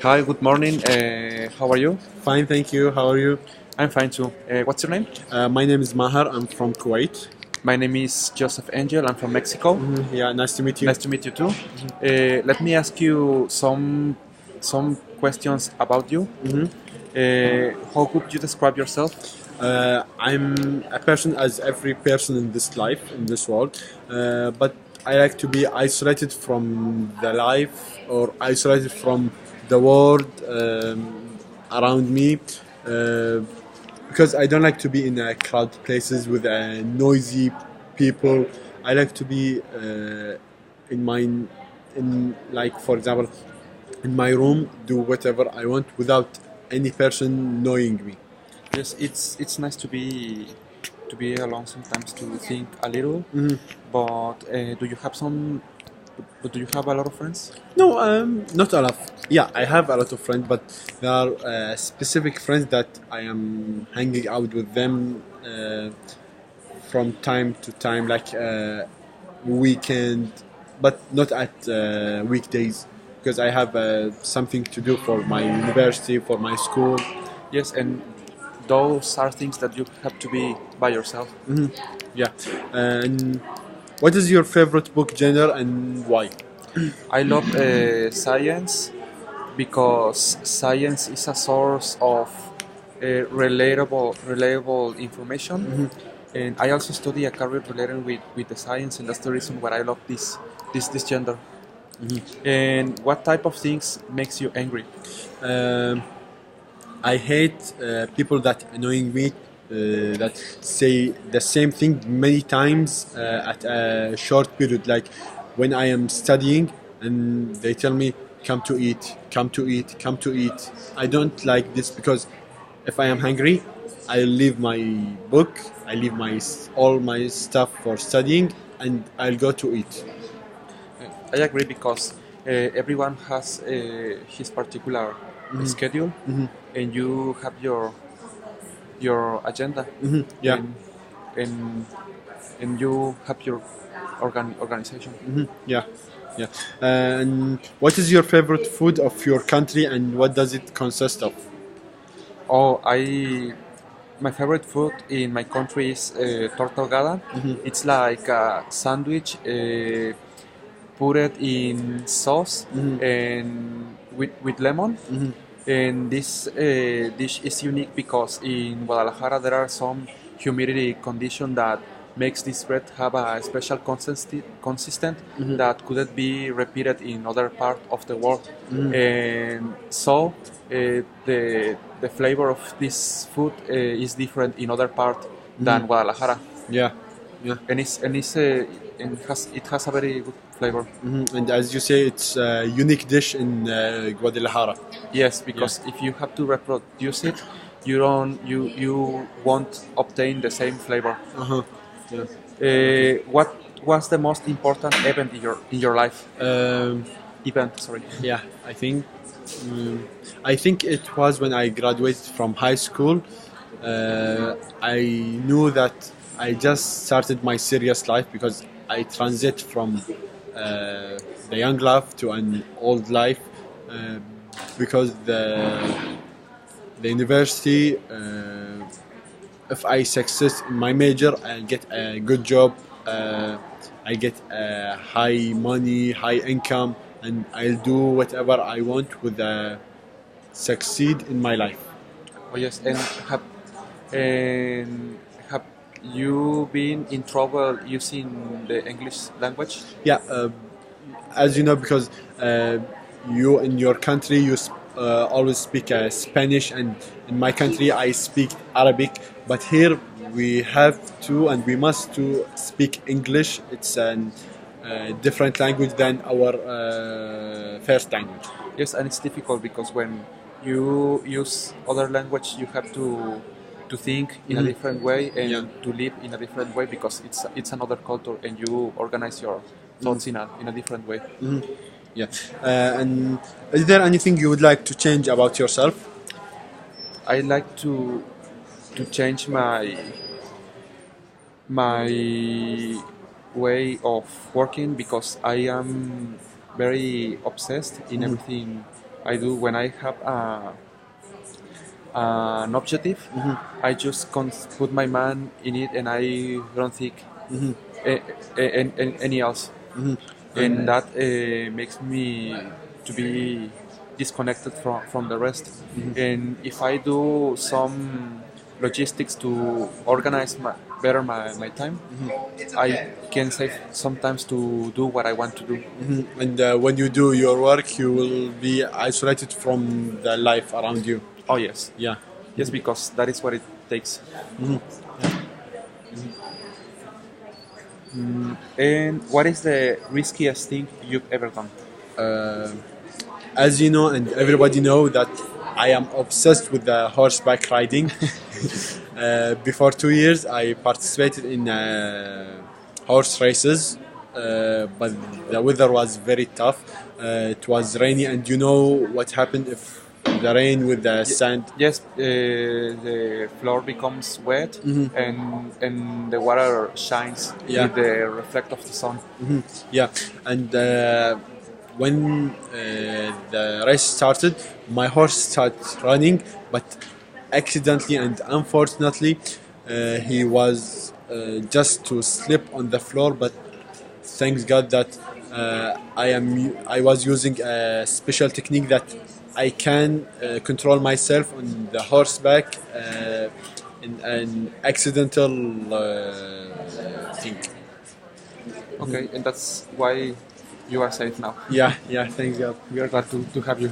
Hi, good morning. How are you? Fine, thank you. How are you? I'm fine too. What's your name? My name is Maher. I'm from Kuwait. My name is Joseph Angel. I'm from Mexico. Yeah, nice to meet you. Nice to meet you too. Let me ask you some questions about you. How could you describe yourself? I'm a person as every person in this life, in this world, but I like to be isolated from the life or isolated from the world around me uh, because I don't like to be in crowded places with noisy people. I like to be in my, in like for example, in my room, do whatever I want without any person knowing me. Yes, it's nice to be alone sometimes to think a little. But do you have some? Do you have a lot of friends? No, not a lot. Yeah, I have a lot of friends, but there are specific friends that I am hanging out with them from time to time, like weekend, but not at weekdays, because I have something to do for my university, for my school. Yes, and those are things that you have to be by yourself. Yeah, and what is your favorite book genre and why? I love science because science is a source of relatable information, and I also study a career related with the science, and that's the reason why I love this gender. And what type of things makes you angry? Um, I hate people that annoying me, that say the same thing many times at a short period. Like when I am studying and they tell me, "Come to eat, come to eat, come to eat." I don't like this because if I am hungry, I leave my book, I leave all my stuff for studying, and I'll go to eat. I agree because everyone has his particular schedule, and you have your agenda, Yeah. and and and you have your organization. Yeah, yeah. And what is your favorite food of your country, and what does it consist of? Oh, my favorite food in my country is torta ahogada. It's like a sandwich put it in sauce and with lemon. And this dish is unique because in Guadalajara there are some humidity condition that makes this bread have a special consistent that couldn't be repeated in other part of the world. And so the flavor of this food is different in other part than Guadalajara, Yeah, yeah. and it has a very good flavor. And as you say, it's a unique dish in Guadalajara. Yes, because if you have to reproduce it, you won't obtain the same flavor. Uh-huh. Yeah. What was the most important event in your life? Um, Event, sorry. yeah, um, I think it was when I graduated from high school. I knew that I just started my serious life because I transit from the young life to an old life uh, because the university. If I success in my major, I get a good job. I get high money, high income, and I'll do whatever I want with succeed in my life. Oh yes, and have you been in trouble using the English language? Yeah, as you know, because you in your country always speak Spanish, and in my country I speak Arabic. But here we have to and we must to speak English. It's a different language than our first language. Yes, and it's difficult because when you use other language, you have to think in a different way and Yeah. to live in a different way because it's another culture and you organize your thoughts in a different way. Yeah. And is there anything you would like to change about yourself? I like to change my way of working because I am very obsessed in everything I do. When I have an objective, I just put my mind in it, and I don't think any else. And that makes me to be disconnected from the rest. And if I do some logistics to organize better my time, I can save sometimes to do what I want to do. And when you do your work, you will be isolated from the life around you. Oh yes, Yeah. yes, because that is what it takes. And what is the riskiest thing you've ever done? As you know, and everybody know that I am obsessed with the horseback riding. Before 2 years, I participated in horse races, but the weather was very tough. It was rainy, and you know what happened if the rain with the sand. Yes, the floor becomes wet, and the water shines with the reflect of the sun. Yeah, and when the race started, my horse started running, but accidentally and unfortunately, he was just to slip on the floor. But thanks God that I was using a special technique that I can control myself on the horseback in an accidental thing. Okay, and that's why you are safe now. Yeah, thanks God. We are glad to have you.